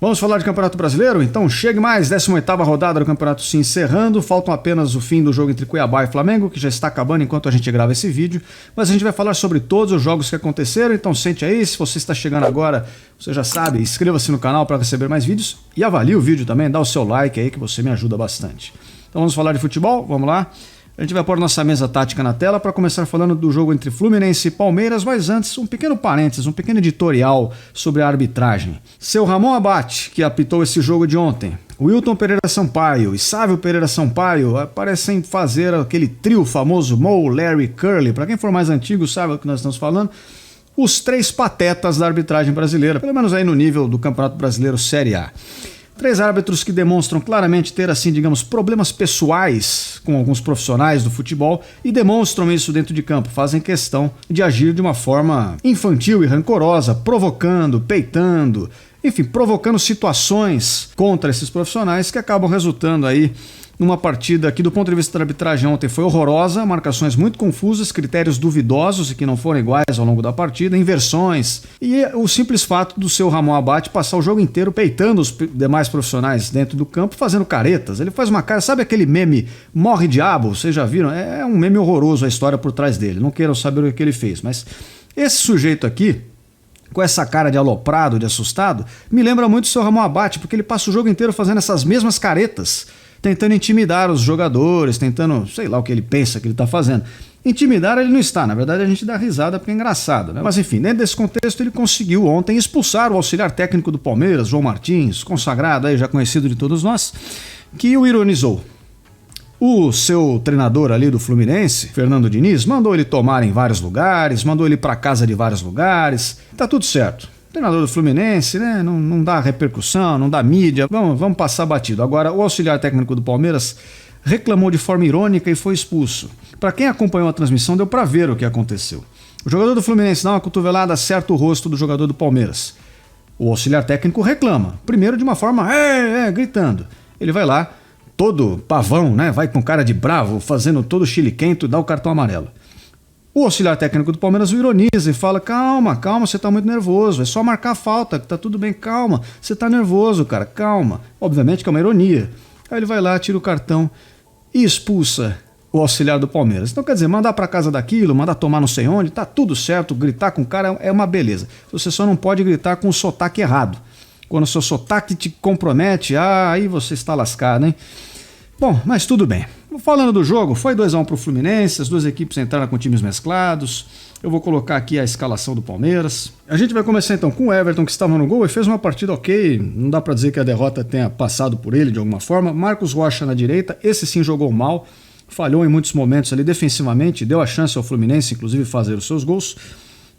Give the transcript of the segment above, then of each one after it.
Vamos falar de Campeonato Brasileiro? Então chegue mais, 18ª rodada do campeonato se encerrando, faltam apenas o fim do jogo entre Cuiabá e Flamengo, que já está acabando enquanto a gente grava esse vídeo, mas a gente vai falar sobre todos os jogos que aconteceram, então sente aí, se você está chegando agora, você já sabe, inscreva-se no canal para receber mais vídeos e avalie o vídeo também, dá o seu like aí que você me ajuda bastante. Então vamos falar de futebol, vamos lá. A gente vai pôr nossa mesa tática na tela para começar falando do jogo entre Fluminense e Palmeiras, mas antes um pequeno parênteses, um pequeno editorial sobre a arbitragem. Seu Ramon Abate, que apitou esse jogo de ontem, Wilton Pereira Sampaio e Sávio Pereira Sampaio parecem fazer aquele trio famoso Mo, Larry, Curly. Para quem for mais antigo sabe o que nós estamos falando. Os três patetas da arbitragem brasileira, pelo menos aí no nível do Campeonato Brasileiro Série A. Três árbitros que demonstram claramente ter, assim, digamos, problemas pessoais com alguns profissionais do futebol e demonstram isso dentro de campo, fazem questão de agir de uma forma infantil e rancorosa, provocando, peitando, enfim, provocando situações contra esses profissionais que acabam resultando aí numa partida que do ponto de vista da arbitragem ontem foi horrorosa, marcações muito confusas, critérios duvidosos e que não foram iguais ao longo da partida, inversões e o simples fato do seu Ramon Abate passar o jogo inteiro peitando os demais profissionais dentro do campo, fazendo caretas. Ele faz uma cara, sabe aquele meme Morre Diabo? Vocês já viram? É um meme horroroso a história por trás dele, não queiram saber o que ele fez, mas esse sujeito aqui, com essa cara de aloprado, de assustado, me lembra muito o seu Ramon Abate, porque ele passa o jogo inteiro fazendo essas mesmas caretas, tentando intimidar os jogadores, tentando, sei lá o que ele pensa que ele está fazendo. Intimidar ele não está, na verdade a gente dá risada porque é engraçado, né? Mas enfim, dentro desse contexto ele conseguiu ontem expulsar o auxiliar técnico do Palmeiras, João Martins, consagrado aí, já conhecido de todos nós, que o ironizou. O seu treinador ali do Fluminense, Fernando Diniz, mandou ele tomar em vários lugares, mandou ele para casa de vários lugares, tá tudo certo. O treinador do Fluminense, né, não dá repercussão, não dá mídia, vamos passar batido. Agora, o auxiliar técnico do Palmeiras reclamou de forma irônica e foi expulso. Para quem acompanhou a transmissão, deu para ver o que aconteceu. O jogador do Fluminense dá uma cotovelada, acerta o rosto do jogador do Palmeiras. O auxiliar técnico reclama, primeiro de uma forma, gritando. Ele vai lá, todo pavão, né, vai com cara de bravo, fazendo todo chiliquento, dá o cartão amarelo. O auxiliar técnico do Palmeiras o ironiza e fala, calma, você tá muito nervoso, é só marcar a falta, que tá tudo bem, calma, você tá nervoso, cara, calma. Obviamente que é uma ironia. Aí ele vai lá, tira o cartão e expulsa o auxiliar do Palmeiras. Então quer dizer, mandar pra casa daquilo, mandar tomar não sei onde, tá tudo certo, gritar com o cara é uma beleza. Você só não pode gritar com o sotaque errado. Quando o seu sotaque te compromete, aí você está lascado, hein? Bom, mas tudo bem. Falando do jogo, foi 2-1 para o Fluminense, as duas equipes entraram com times mesclados. Eu vou colocar aqui a escalação do Palmeiras. A gente vai começar então com o Everton, que estava no gol e fez uma partida ok. Não dá para dizer que a derrota tenha passado por ele de alguma forma. Marcos Rocha na direita, esse sim jogou mal. Falhou em muitos momentos ali defensivamente, deu a chance ao Fluminense, inclusive, fazer os seus gols.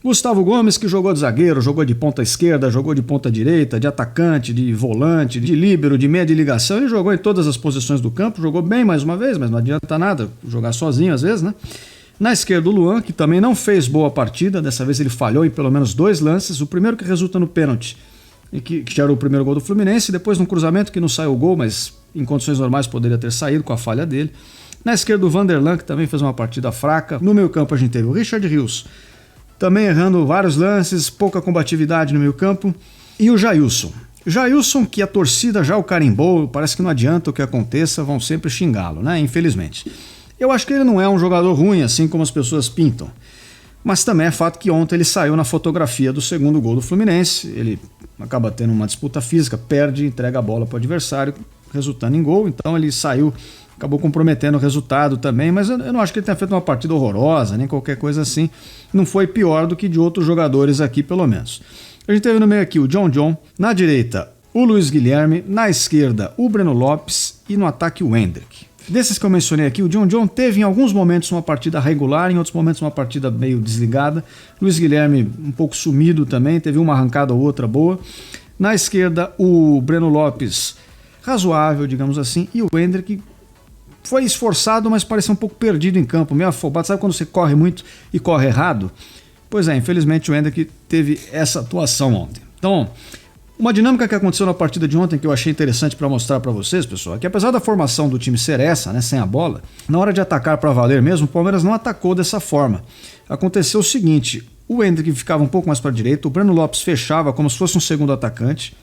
Gustavo Gomes, que jogou de zagueiro, jogou de ponta esquerda, jogou de ponta direita, de atacante, de volante, de líbero, de meia de ligação. Ele jogou em todas as posições do campo, jogou bem mais uma vez, mas não adianta nada jogar sozinho às vezes, né? Na esquerda o Luan, que também não fez boa partida, dessa vez ele falhou em pelo menos 2 lances, o primeiro que resulta no pênalti, que gerou o primeiro gol do Fluminense, depois num cruzamento que não saiu o gol, mas em condições normais poderia ter saído com a falha dele. Na esquerda o Vanderlan, que também fez uma partida fraca. No meio campo a gente teve o Richard Rios, também errando vários lances, pouca combatividade no meio campo. E o Jailson. Jailson, que a torcida já o carimbou, parece que não adianta o que aconteça, vão sempre xingá-lo, né? Infelizmente. Eu acho que ele não é um jogador ruim, assim como as pessoas pintam. Mas também é fato que ontem ele saiu na fotografia do segundo gol do Fluminense. Ele acaba tendo uma disputa física, perde, entrega a bola para o adversário, resultando em gol. Então ele saiu, acabou comprometendo o resultado também, mas eu não acho que ele tenha feito uma partida horrorosa, nem qualquer coisa assim. Não foi pior do que de outros jogadores aqui, pelo menos. A gente teve no meio aqui o John, na direita o Luiz Guilherme, na esquerda o Breno Lopes e no ataque o Hendrick. Desses que eu mencionei aqui, o John teve em alguns momentos uma partida regular, em outros momentos uma partida meio desligada. Luiz Guilherme um pouco sumido também, teve uma arrancada ou outra boa. Na esquerda o Breno Lopes razoável, digamos assim, e o Hendrick foi esforçado, mas parecia um pouco perdido em campo, meio afobado. Sabe quando você corre muito e corre errado? Pois é, infelizmente o Hendrick teve essa atuação ontem. Então, uma dinâmica que aconteceu na partida de ontem que eu achei interessante para mostrar para vocês, pessoal, é que apesar da formação do time ser essa, né, sem a bola, na hora de atacar para valer mesmo, o Palmeiras não atacou dessa forma. Aconteceu o seguinte, o Hendrick ficava um pouco mais para a direita, o Breno Lopes fechava como se fosse um segundo atacante,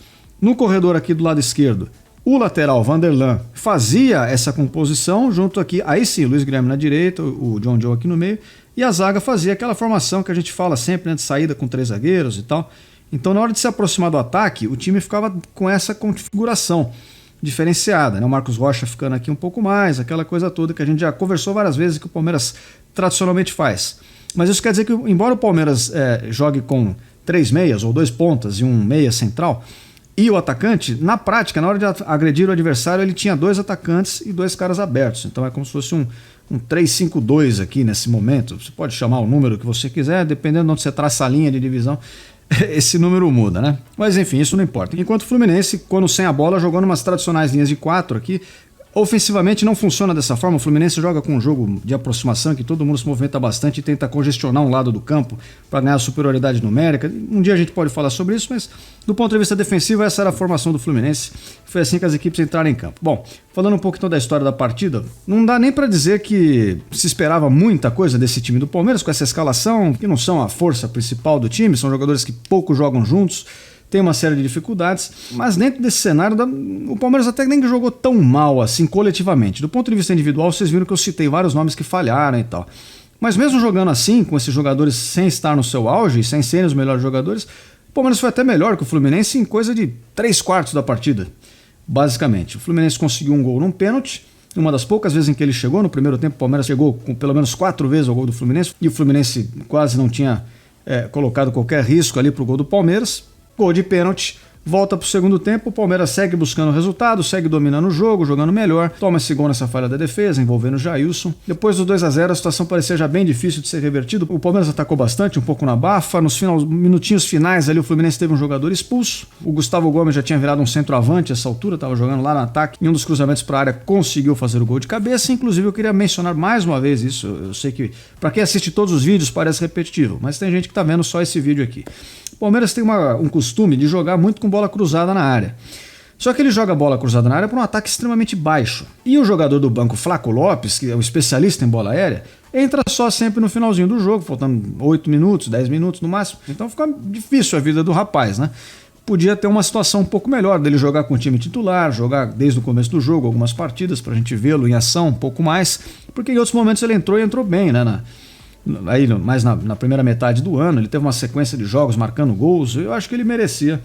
No corredor aqui do lado esquerdo, o lateral Vanderlan fazia essa composição, junto aqui, aí sim, o Luiz Guilherme na direita, o John Joe aqui no meio, e a zaga fazia aquela formação que a gente fala sempre, né, de saída com 3 zagueiros e tal. Então, na hora de se aproximar do ataque, o time ficava com essa configuração diferenciada, né? O Marcos Rocha ficando aqui um pouco mais, aquela coisa toda que a gente já conversou várias vezes que o Palmeiras tradicionalmente faz. Mas isso quer dizer que, embora o Palmeiras jogue com 3 meias ou 2 pontas e um meia central, e o atacante, na prática, na hora de agredir o adversário, ele tinha 2 atacantes e 2 caras abertos. Então é como se fosse um 3-5-2 aqui nesse momento. Você pode chamar o número que você quiser, dependendo de onde você traça a linha de divisão, esse número muda, né? Mas enfim, isso não importa. Enquanto o Fluminense, quando sem a bola, jogou numas tradicionais linhas de 4 aqui. Ofensivamente não funciona dessa forma, o Fluminense joga com um jogo de aproximação que todo mundo se movimenta bastante e tenta congestionar um lado do campo para ganhar superioridade numérica. Um dia a gente pode falar sobre isso, mas do ponto de vista defensivo essa era a formação do Fluminense, foi assim que as equipes entraram em campo. Bom, falando um pouco então da história da partida, não dá nem para dizer que se esperava muita coisa desse time do Palmeiras com essa escalação, que não são a força principal do time, são jogadores que pouco jogam juntos, tem uma série de dificuldades, mas dentro desse cenário o Palmeiras até nem jogou tão mal assim coletivamente. Do ponto de vista individual, vocês viram que eu citei vários nomes que falharam e tal. Mas mesmo jogando assim, com esses jogadores sem estar no seu auge, sem serem os melhores jogadores, o Palmeiras foi até melhor que o Fluminense em coisa de 3/4 da partida, basicamente. O Fluminense conseguiu um gol num pênalti, uma das poucas vezes em que ele chegou. No primeiro tempo o Palmeiras chegou com pelo menos 4 vezes ao gol do Fluminense, e o Fluminense quase não tinha colocado qualquer risco ali para o gol do Palmeiras. Gol de pênalti, volta para o segundo tempo, o Palmeiras segue buscando o resultado, segue dominando o jogo, jogando melhor, toma esse gol nessa falha da defesa, envolvendo o Jailson. Depois do 2-0, a situação parecia já bem difícil de ser revertida. O Palmeiras atacou bastante, um pouco na bafa. Nos minutinhos finais ali, o Fluminense teve um jogador expulso. O Gustavo Gomes já tinha virado um centroavante a essa altura, estava jogando lá no ataque. Em um dos cruzamentos para a área, conseguiu fazer o gol de cabeça. Inclusive, eu queria mencionar mais uma vez isso. Eu sei que, para quem assiste todos os vídeos, parece repetitivo, mas tem gente que está vendo só esse vídeo aqui. O Palmeiras tem um costume de jogar muito com bola cruzada na área. Só que ele joga a bola cruzada na área para um ataque extremamente baixo. E o jogador do banco, Flaco Lopes, que é o especialista em bola aérea, entra só sempre no finalzinho do jogo, faltando 8 minutos, 10 minutos no máximo. Então fica difícil a vida do rapaz, né? Podia ter uma situação um pouco melhor dele jogar com o time titular, jogar desde o começo do jogo algumas partidas para a gente vê-lo em ação um pouco mais, porque em outros momentos ele entrou e entrou bem, né? Aí, mais na primeira metade do ano, ele teve uma sequência de jogos marcando gols. Eu acho que ele merecia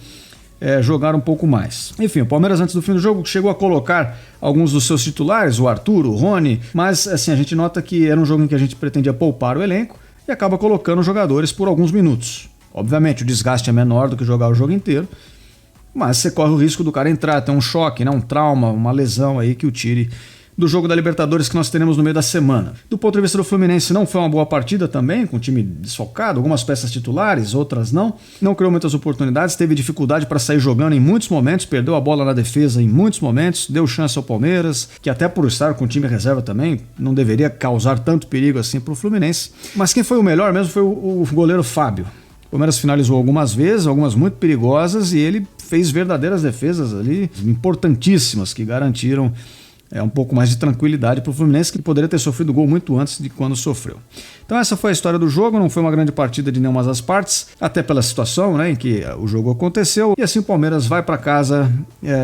jogar um pouco mais. Enfim, o Palmeiras antes do fim do jogo chegou a colocar alguns dos seus titulares, o Arthur, o Rony, mas assim, a gente nota que era um jogo em que a gente pretendia poupar o elenco e acaba colocando jogadores por alguns minutos. Obviamente o desgaste é menor do que jogar o jogo inteiro, mas você corre o risco do cara entrar, ter um choque, né, um trauma, uma lesão aí que o tire do jogo da Libertadores que nós teremos no meio da semana. Do ponto de vista do Fluminense, não foi uma boa partida também, com o time desfocado, algumas peças titulares, outras não criou muitas oportunidades, teve dificuldade para sair jogando em muitos momentos, perdeu a bola na defesa em muitos momentos, deu chance ao Palmeiras, que até por estar com o time reserva também, não deveria causar tanto perigo assim para o Fluminense. Mas quem foi o melhor mesmo foi o goleiro Fábio. O Palmeiras finalizou algumas vezes, algumas muito perigosas, e ele fez verdadeiras defesas ali, importantíssimas, que garantiram um pouco mais de tranquilidade para o Fluminense, que poderia ter sofrido gol muito antes de quando sofreu. Então essa foi a história do jogo, não foi uma grande partida de nenhuma das partes, até pela situação, né, em que o jogo aconteceu, e assim o Palmeiras vai para casa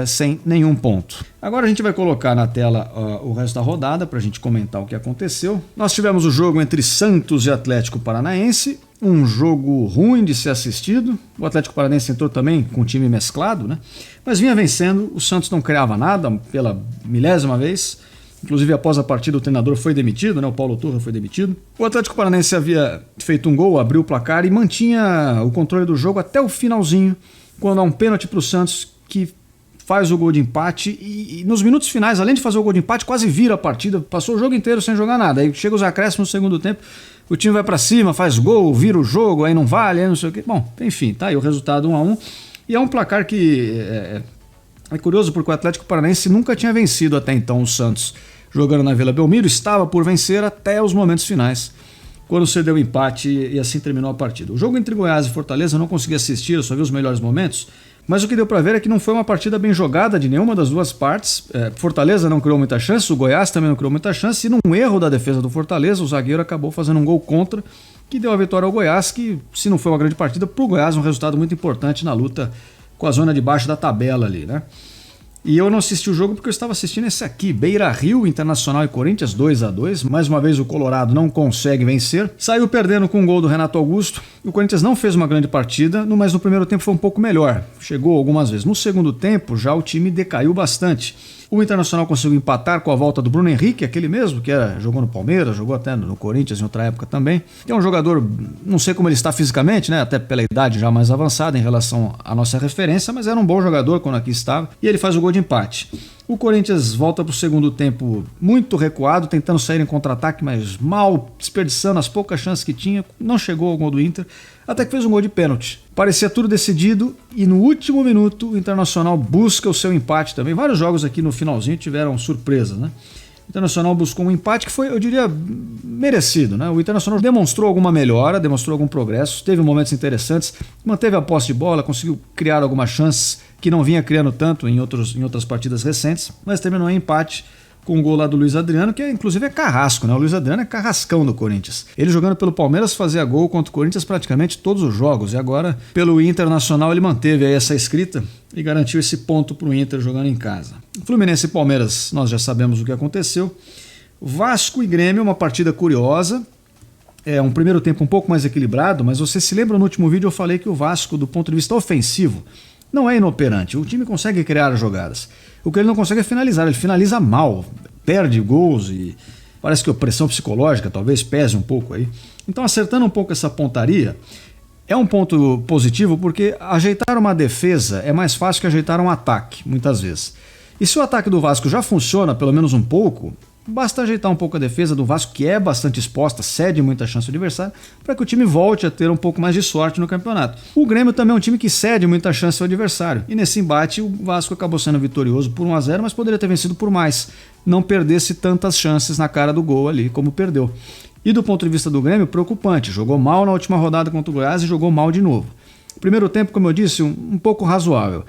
sem nenhum ponto. Agora a gente vai colocar na tela o resto da rodada para a gente comentar o que aconteceu. Nós tivemos o jogo entre Santos e Atlético Paranaense, um jogo ruim de ser assistido. O Atlético Paranaense entrou também com o time mesclado, né? Mas vinha vencendo, o Santos não criava nada pela milésima vez. Inclusive após a partida o treinador foi demitido, né? O Paulo Turra foi demitido. O Atlético Paranaense havia feito um gol, abriu o placar e mantinha o controle do jogo até o finalzinho, quando há um pênalti para o Santos que faz o gol de empate e nos minutos finais, além de fazer o gol de empate, quase vira a partida, passou o jogo inteiro sem jogar nada. Aí chega os acréscimos no segundo tempo, o time vai pra cima, faz gol, vira o jogo, aí não vale, aí não sei o quê. Bom, enfim, tá aí o resultado 1-1. E é um placar que é curioso porque o Atlético Paranaense nunca tinha vencido até então o Santos jogando na Vila Belmiro, estava por vencer até os momentos finais, quando cedeu o empate e assim terminou a partida. O jogo entre Goiás e Fortaleza eu não consegui assistir, eu só vi os melhores momentos, mas o que deu para ver é que não foi uma partida bem jogada de nenhuma das duas partes. Fortaleza não criou muita chance, o Goiás também não criou muita chance, e num erro da defesa do Fortaleza, o zagueiro acabou fazendo um gol contra, que deu a vitória ao Goiás, que se não foi uma grande partida, para o Goiás um resultado muito importante na luta com a zona de baixo da tabela ali, né? E eu não assisti o jogo porque eu estava assistindo esse aqui, Beira-Rio, Internacional e Corinthians, 2-2. Mais uma vez o Colorado não consegue vencer. Saiu perdendo com um gol do Renato Augusto. O Corinthians não fez uma grande partida, mas no primeiro tempo foi um pouco melhor. Chegou algumas vezes. No segundo tempo já o time decaiu bastante. O Internacional conseguiu empatar com a volta do Bruno Henrique, aquele mesmo que jogou no Palmeiras, jogou até no Corinthians em outra época também. É um jogador, não sei como ele está fisicamente, né? Até pela idade já mais avançada em relação à nossa referência, mas era um bom jogador quando aqui estava. E ele faz o gol de empate. O Corinthians volta para o segundo tempo muito recuado, tentando sair em contra-ataque, mas mal, desperdiçando as poucas chances que tinha. Não chegou ao gol do Inter, até que fez um gol de pênalti. Parecia tudo decidido e no último minuto o Internacional busca o seu empate também. Vários jogos aqui no finalzinho tiveram surpresas, né? O Internacional buscou um empate que foi, eu diria, merecido, né? O Internacional demonstrou alguma melhora, demonstrou algum progresso, teve momentos interessantes, manteve a posse de bola, conseguiu criar algumas chances que não vinha criando tanto em outras partidas recentes, mas terminou em empate com o gol lá do Luiz Adriano, que inclusive é carrasco, né? O Luiz Adriano é carrascão do Corinthians. Ele jogando pelo Palmeiras fazia gol contra o Corinthians praticamente todos os jogos, e agora pelo Internacional ele manteve aí essa escrita e garantiu esse ponto para o Inter jogando em casa. Fluminense e Palmeiras, nós já sabemos o que aconteceu. Vasco e Grêmio, uma partida curiosa. É um primeiro tempo um pouco mais equilibrado, mas você se lembra no último vídeo eu falei que o Vasco, do ponto de vista ofensivo, não é inoperante. O time consegue criar jogadas. O que ele não consegue é finalizar. Ele finaliza mal, perde gols e parece que a pressão psicológica talvez pese um pouco aí. Então, acertando um pouco essa pontaria, é um ponto positivo porque ajeitar uma defesa é mais fácil que ajeitar um ataque, muitas vezes. E se o ataque do Vasco já funciona, pelo menos um pouco, basta ajeitar um pouco a defesa do Vasco, que é bastante exposta, cede muita chance ao adversário, para que o time volte a ter um pouco mais de sorte no campeonato. O Grêmio também é um time que cede muita chance ao adversário. E nesse embate o Vasco acabou sendo vitorioso por 1-0, mas poderia ter vencido por mais. Não perdesse tantas chances na cara do gol ali como perdeu. E do ponto de vista do Grêmio, preocupante. Jogou mal na última rodada contra o Goiás e jogou mal de novo. Primeiro tempo, como eu disse, um pouco razoável.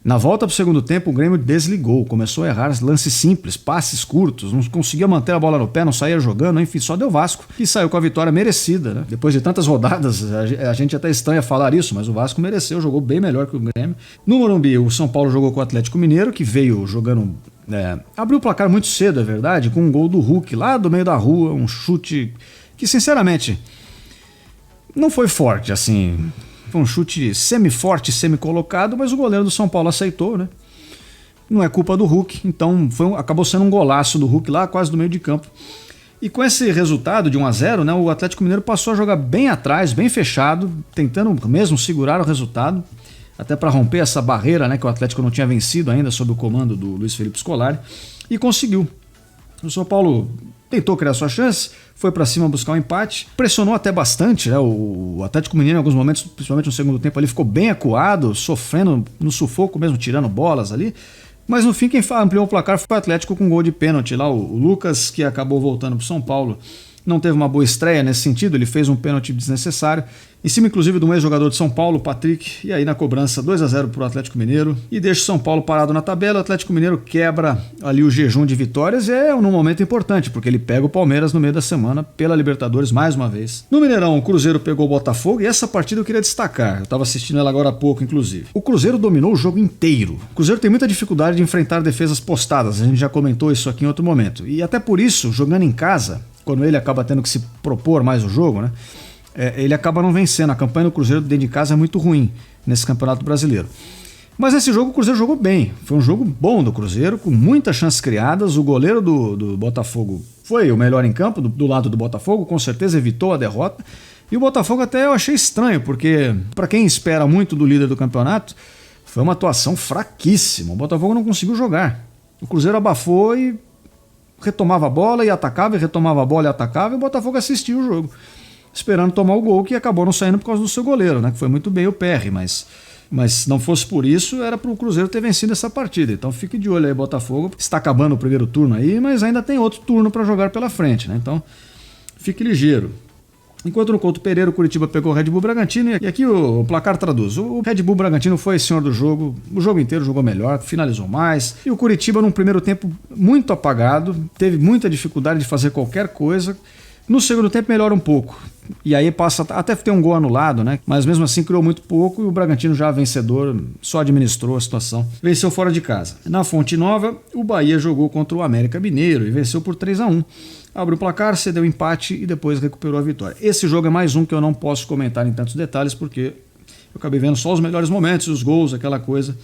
Na volta para o segundo tempo, o Grêmio desligou, começou a errar lances simples, passes curtos, não conseguia manter a bola no pé, não saía jogando, enfim, só deu Vasco, que saiu com a vitória merecida, né? Depois de tantas rodadas, a gente até estranha falar isso, mas o Vasco mereceu, jogou bem melhor que o Grêmio. No Morumbi, o São Paulo jogou com o Atlético Mineiro, que veio jogando... abriu o placar muito cedo, é verdade, com um gol do Hulk lá do meio da rua, um chute que, sinceramente, não foi forte, assim... Foi um chute semi-forte, semi-colocado, mas o goleiro do São Paulo aceitou, né? Não é culpa do Hulk, então acabou sendo um golaço do Hulk lá, quase do meio de campo. E com esse resultado de 1-0, né, o Atlético Mineiro passou a jogar bem atrás, bem fechado, tentando mesmo segurar o resultado, até para romper essa barreira, né, que o Atlético não tinha vencido ainda sob o comando do Luiz Felipe Scolari, e conseguiu. O São Paulo tentou criar sua chance, foi para cima buscar um empate, pressionou até bastante, né? O Atlético Mineiro em alguns momentos, principalmente no segundo tempo ali, ficou bem acuado, sofrendo no sufoco mesmo, tirando bolas ali, mas no fim quem ampliou o placar foi o Atlético com um gol de pênalti lá, o Lucas, que acabou voltando para o São Paulo, não teve uma boa estreia nesse sentido, ele fez um pênalti desnecessário, em cima inclusive de um ex-jogador de São Paulo, Patrick, e aí na cobrança 2-0 para o Atlético Mineiro, e deixa o São Paulo parado na tabela. O Atlético Mineiro quebra ali o jejum de vitórias, e é num momento importante, porque ele pega o Palmeiras no meio da semana pela Libertadores mais uma vez. No Mineirão, o Cruzeiro pegou o Botafogo, e essa partida eu queria destacar, eu estava assistindo ela agora há pouco inclusive. O Cruzeiro dominou o jogo inteiro. O Cruzeiro tem muita dificuldade de enfrentar defesas postadas, a gente já comentou isso aqui em outro momento, e até por isso, jogando em casa, quando ele acaba tendo que se propor mais o jogo, né? Ele acaba não vencendo. A campanha do Cruzeiro dentro de casa é muito ruim nesse Campeonato Brasileiro. Mas nesse jogo o Cruzeiro jogou bem. Foi um jogo bom do Cruzeiro, com muitas chances criadas. O goleiro do Botafogo foi o melhor em campo, do lado do Botafogo, com certeza evitou a derrota. E o Botafogo até eu achei estranho, porque para quem espera muito do líder do campeonato, foi uma atuação fraquíssima. O Botafogo não conseguiu jogar. O Cruzeiro abafou e retomava a bola e atacava, e retomava a bola e atacava, e o Botafogo assistiu o jogo, esperando tomar o gol, que acabou não saindo por causa do seu goleiro, né? Que foi muito bem o Perry, mas não fosse por isso, era para o Cruzeiro ter vencido essa partida. Então fique de olho aí, Botafogo. Está acabando o primeiro turno aí, mas ainda tem outro turno para jogar pela frente, né? Então fique ligeiro. Enquanto no Couto Pereira, o Curitiba pegou o Red Bull Bragantino, e aqui o placar traduz. O Red Bull Bragantino foi senhor do jogo, o jogo inteiro jogou melhor, finalizou mais, e o Curitiba num primeiro tempo muito apagado, teve muita dificuldade de fazer qualquer coisa. No segundo tempo melhora um pouco, e aí passa até ter um gol anulado, né? Mas mesmo assim criou muito pouco e o Bragantino já vencedor só administrou a situação. Venceu fora de casa. Na Fonte Nova, o Bahia jogou contra o América Mineiro e venceu por 3-1. Abriu o placar, cedeu empate e depois recuperou a vitória. Esse jogo é mais um que eu não posso comentar em tantos detalhes porque eu acabei vendo só os melhores momentos, os gols, aquela coisa.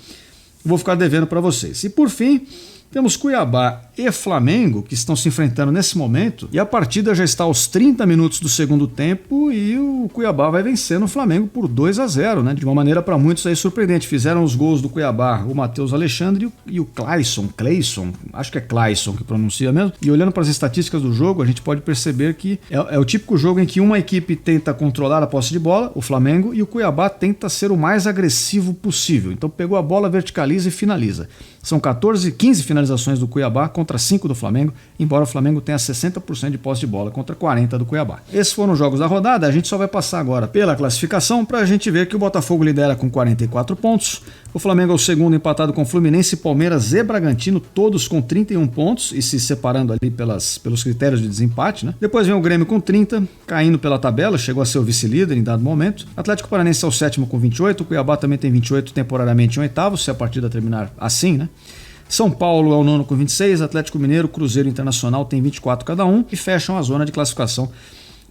Vou ficar devendo para vocês. E por fim, temos Cuiabá e Flamengo, que estão se enfrentando nesse momento, e a partida já está aos 30 minutos do segundo tempo e o Cuiabá vai vencendo o Flamengo por 2-0, né? De uma maneira para muitos aí surpreendente. Fizeram os gols do Cuiabá o Matheus Alexandre e o Clayson, acho que é Clayson que pronuncia mesmo. E olhando para as estatísticas do jogo, a gente pode perceber que é o típico jogo em que uma equipe tenta controlar a posse de bola, o Flamengo, e o Cuiabá tenta ser o mais agressivo possível. Então pegou a bola, verticaliza e finaliza. São 15 finalizações do Cuiabá contra 5 do Flamengo, embora o Flamengo tenha 60% de posse de bola contra 40% do Cuiabá. Esses foram os jogos da rodada, a gente só vai passar agora pela classificação para a gente ver que o Botafogo lidera com 44 pontos, o Flamengo é o segundo empatado com Fluminense, Palmeiras e Bragantino, todos com 31 pontos e se separando ali pelos critérios de desempate, né? Depois vem o Grêmio com 30, caindo pela tabela, chegou a ser o vice-líder em dado momento. Atlético Paranaense é o sétimo com 28, o Cuiabá também tem 28, temporariamente em oitavo, se a partida terminar assim, né? São Paulo é o nono com 26, Atlético Mineiro, Cruzeiro Internacional tem 24 cada um e fecham a zona de classificação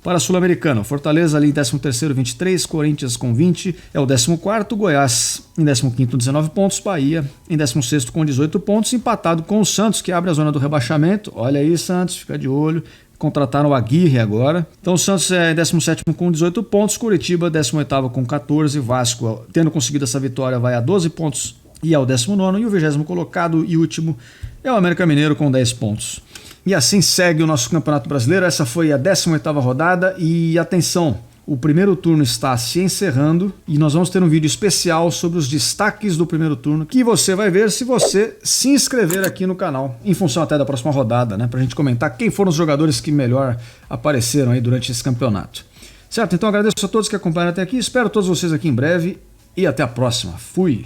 para a Sul-Americana. Fortaleza ali em 13º, 23, Corinthians com 20, é o 14º, Goiás em 15º, 19 pontos, Bahia em 16º com 18 pontos, empatado com o Santos, que abre a zona do rebaixamento. Olha aí, Santos, fica de olho. Contrataram o Aguirre agora. Então o Santos é 17º com 18 pontos, Curitiba 18º com 14, Vasco, tendo conseguido essa vitória, vai a 12 pontos e é o 19º, e o 20º colocado e último é o América Mineiro com 10 pontos. E assim segue o nosso Campeonato Brasileiro. Essa foi a 18ª rodada e atenção, o primeiro turno está se encerrando e nós vamos ter um vídeo especial sobre os destaques do primeiro turno que você vai ver se você se inscrever aqui no canal, em função até da próxima rodada, né, pra gente comentar quem foram os jogadores que melhor apareceram aí durante esse campeonato. Certo? Então agradeço a todos que acompanharam até aqui, espero todos vocês aqui em breve e até a próxima. Fui!